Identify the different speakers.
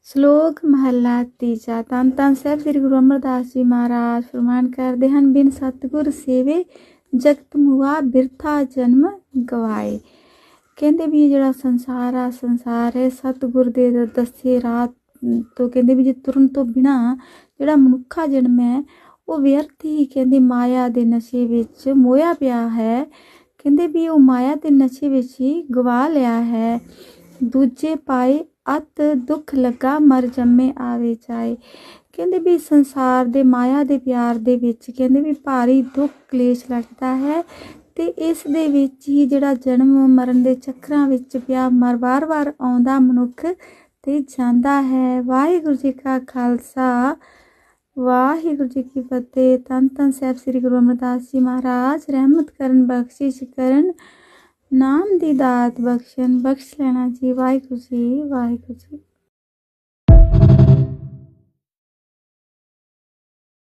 Speaker 1: ਸ਼ਲੋਕ ਮਹੱਲਾ ਤੀਜਾ। ਧੰਨ ਧੰਨ ਸਾਹਿਬ ਸ੍ਰੀ ਗੁਰੂ ਅਮਰਦਾਸ ਜੀ ਮਹਾਰਾਜ ਫਰਮਾਨ ਕਰਦੇ ਹਨ, ਬਿਨ ਸਤਿਗੁਰ ਸੇਵੇ ਜਗਤ ਮੁਆ ਬਿਰਥਾ ਜਨਮ ਗਵਾਏ। ਕਹਿੰਦੇ ਵੀ ਜਿਹੜਾ ਸੰਸਾਰ ਹੈ ਸਤਿਗੁਰ ਦੇ ਦੱਸੇ ਰਾਹ ਤੋਂ ਕਹਿੰਦੇ ਵੀ ਜੇ ਤੁਰਨ ਤੋਂ ਬਿਨਾਂ ਜਿਹੜਾ ਮਨੁੱਖਾ ਜਨਮ ਹੈ ਉਹ ਵਿਅਰਥ ਹੀ ਕਹਿੰਦੇ ਮਾਇਆ ਦੇ ਨਸ਼ੇ ਵਿੱਚ ਮੋਇਆ ਪਿਆ ਹੈ। ਕਹਿੰਦੇ ਵੀ ਉਹ ਮਾਇਆ ਦੇ ਨਸ਼ੇ ਵਿੱਚ ਹੀ ਗਵਾ ਲਿਆ ਹੈ। ਦੂਜੇ ਪਾਏ ਅਤ ਦੁੱਖ ਲੱਗਾ ਮਰ ਜੰਮੇ ਆਵੇ ਜਾਏ। ਕਹਿੰਦੇ ਵੀ ਸੰਸਾਰ ਦੇ ਮਾਇਆ ਦੇ ਪਿਆਰ ਦੇ ਵਿੱਚ ਕਹਿੰਦੇ ਵੀ ਭਾਰੀ ਦੁੱਖ ਕਲੇਸ਼ ਲੱਗਦਾ ਹੈ ਤੇ ਇਸ ਦੇ ਵਿੱਚ ਹੀ ਜਿਹੜਾ ਜਨਮ ਮਰਨ ਦੇ ਚੱਕਰਾਂ ਵਿੱਚ ਪਿਆ ਵਾਰ-ਵਾਰ ਆਉਂਦਾ ਮਨੁੱਖ ਤੇ ਜਾਂਦਾ ਹੈ। ਵਾਹਿਗੁਰੂ ਜੀ ਕਾ ਖਾਲਸਾ ਵਾਹਿਗੁਰੂ ਜੀ ਕੀ ਫਤਿਹ। ਧੰਨ ਧੰਨ ਸਾਹਿਬ ਸ੍ਰੀ ਗੁਰੂ ਅਮਰਦਾਸ ਜੀ ਮਹਾਰਾਜ ਰਹਿਮਤ ਕਰਨ, ਬਖਸ਼ਿਸ਼ ਕਰਨ, ਨਾਮ ਦੀ ਦਾਤ ਬਖਸ਼ਣ, ਬਖਸ਼ ਲੈਣਾ ਜੀ। ਵਾਹਿਗੁਰੂ ਜੀ, ਵਾਹਿਗੁਰੂ ਜੀ।